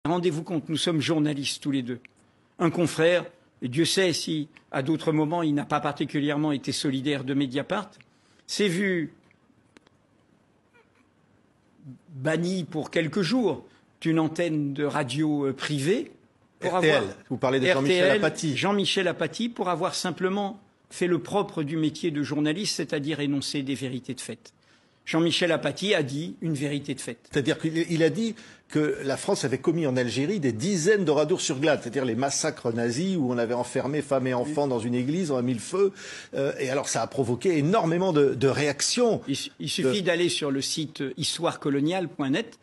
rendez-vous compte, nous sommes journalistes tous les deux. Un confrère, et Dieu sait si, à d'autres moments, il n'a pas particulièrement été solidaire de Mediapart, s'est vu banni pour quelques jours d'une antenne de radio privée. Pour RTL, vous parlez de Jean-Michel Apathy. Jean-Michel Apathy, pour avoir simplement fait le propre du métier de journaliste, c'est-à-dire énoncer des vérités de fait. Jean-Michel Apathy a dit une vérité de fait. C'est-à-dire qu'il a dit que la France avait commis en Algérie des dizaines d'oradours sur glade, c'est-à-dire les massacres nazis où on avait enfermé femmes et enfants dans une église, on a mis le feu. Et alors ça a provoqué énormément de réactions. Il suffit d'aller sur le site histoirecoloniale.net.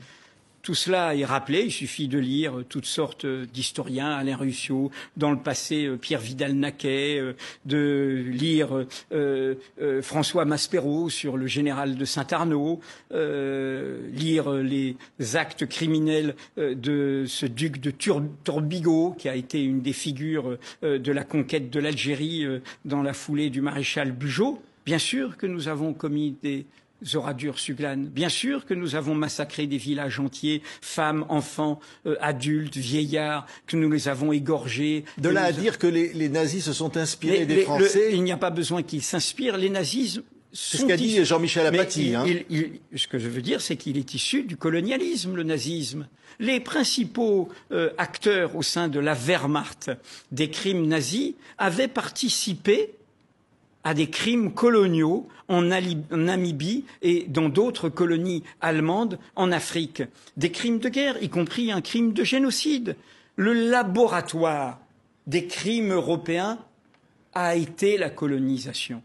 Tout cela est rappelé, il suffit de lire toutes sortes d'historiens, Alain Ruscio, dans le passé Pierre Vidal-Naquet, de lire François Maspero sur le général de Saint-Arnaud, lire les actes criminels de ce duc de Turbigo, qui a été une des figures de la conquête de l'Algérie dans la foulée du maréchal Bugeaud. Bien sûr que nous avons commis des oradures sublanes. Bien sûr que nous avons massacré des villages entiers, femmes, enfants, adultes, vieillards, que nous les avons égorgés. De là à dire que les nazis se sont inspirés des Français. Il n'y a pas besoin qu'ils s'inspirent. Les nazis c'est ce qu'a dit Jean-Michel Apathy. Ce que je veux dire, c'est qu'il est issu du colonialisme, le nazisme. Les principaux acteurs au sein de la Wehrmacht des crimes nazis avaient participé à des crimes coloniaux en Namibie et dans d'autres colonies allemandes en Afrique. Des crimes de guerre, y compris un crime de génocide. Le laboratoire des crimes européens a été la colonisation.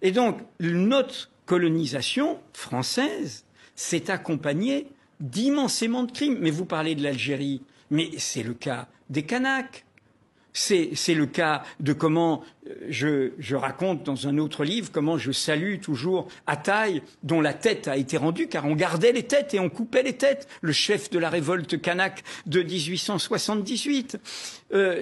Et donc, notre colonisation française s'est accompagnée d'immensément de crimes. Mais vous parlez de l'Algérie, mais c'est le cas des Kanaks. C'est le cas de comment je raconte dans un autre livre comment je salue toujours Ataï, dont la tête a été rendue, car on gardait les têtes et on coupait les têtes, le chef de la révolte kanak de 1878.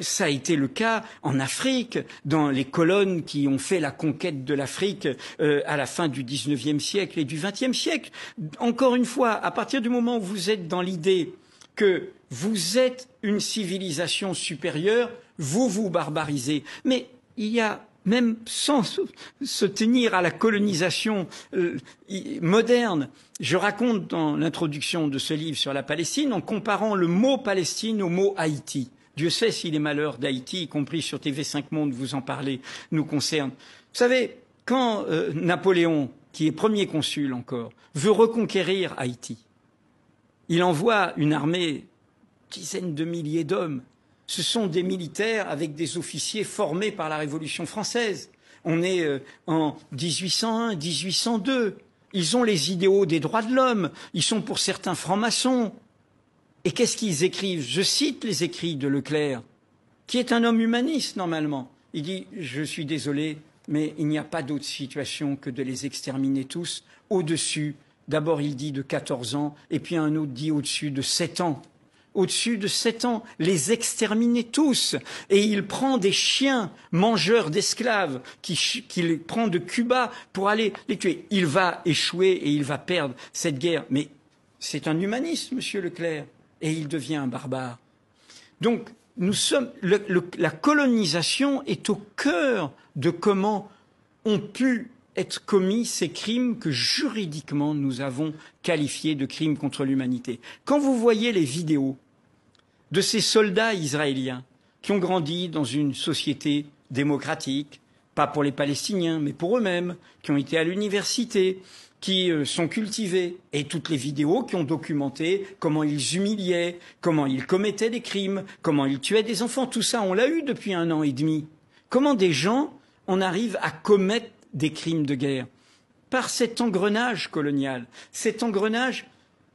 Ça a été le cas en Afrique, dans les colonnes qui ont fait la conquête de l'Afrique à la fin du XIXe siècle et du XXe siècle. Encore une fois, à partir du moment où vous êtes dans l'idée que vous êtes une civilisation supérieure, vous vous barbarisez. Mais il y a, même sans se tenir à la colonisation moderne, je raconte dans l'introduction de ce livre sur la Palestine, en comparant le mot Palestine au mot Haïti. Dieu sait si les malheurs d'Haïti, y compris sur TV5 Monde, vous en parlez, nous concernent. Vous savez, quand Napoléon, qui est premier consul encore, veut reconquérir Haïti, il envoie une armée, dizaines de milliers d'hommes. Ce sont des militaires avec des officiers formés par la Révolution française. On est en 1801, 1802. Ils ont les idéaux des droits de l'homme. Ils sont pour certains francs-maçons. Et qu'est-ce qu'ils écrivent? Je cite les écrits de Leclerc, qui est un homme humaniste normalement. Il dit « Je suis désolé, mais il n'y a pas d'autre situation que de les exterminer tous au-dessus ». D'abord, il dit de 14 ans, et puis un autre dit au-dessus de 7 ans. Au-dessus de 7 ans, les exterminer tous. Et il prend des chiens mangeurs d'esclaves qu'il prend de Cuba pour aller les tuer. Il va échouer et il va perdre cette guerre. Mais c'est un humaniste, monsieur Leclerc, et il devient un barbare. Donc, la colonisation est au cœur de comment ont pu être commis ces crimes que juridiquement nous avons qualifiés de crimes contre l'humanité. Quand vous voyez les vidéos de ces soldats israéliens qui ont grandi dans une société démocratique, pas pour les Palestiniens, mais pour eux-mêmes, qui ont été à l'université, qui sont cultivés, et toutes les vidéos qui ont documenté comment ils humiliaient, comment ils commettaient des crimes, comment ils tuaient des enfants, tout ça, on l'a eu depuis 1 an et demi. Comment des gens en arrivent à commettre des crimes de guerre par cet engrenage colonial, cet engrenage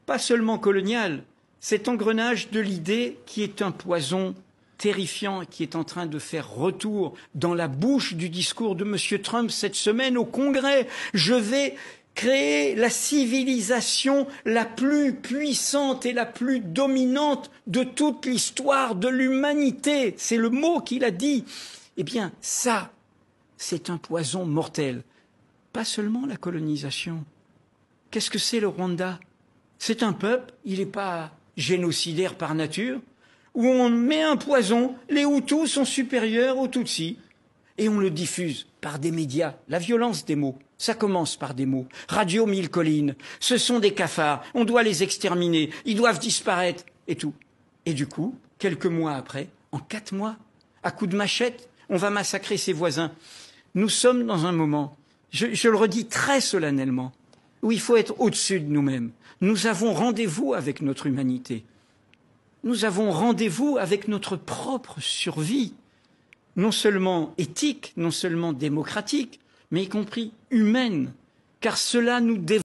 pas seulement colonial, cet engrenage de l'idée qui est un poison terrifiant qui est en train de faire retour dans la bouche du discours de M. Trump cette semaine au Congrès. Je vais créer la civilisation la plus puissante et la plus dominante de toute l'histoire de l'humanité. C'est le mot qu'il a dit. Eh bien, ça, c'est un poison mortel. Pas seulement la colonisation. Qu'est-ce que c'est le Rwanda? C'est un peuple, il n'est pas génocidaire par nature. où on met un poison, les Hutus sont supérieurs aux Tutsis, et on le diffuse par des médias. La violence des mots, ça commence par des mots. Radio Mille Collines, ce sont des cafards, on doit les exterminer, ils doivent disparaître, et tout. Et du coup, quelques mois après, en 4 mois, à coups de machette, on va massacrer ses voisins. Nous sommes dans un moment, je le redis très solennellement, où il faut être au-dessus de nous-mêmes. Nous avons rendez-vous avec notre humanité. Nous avons rendez-vous avec notre propre survie, non seulement éthique, non seulement démocratique, mais y compris humaine, car cela nous développe.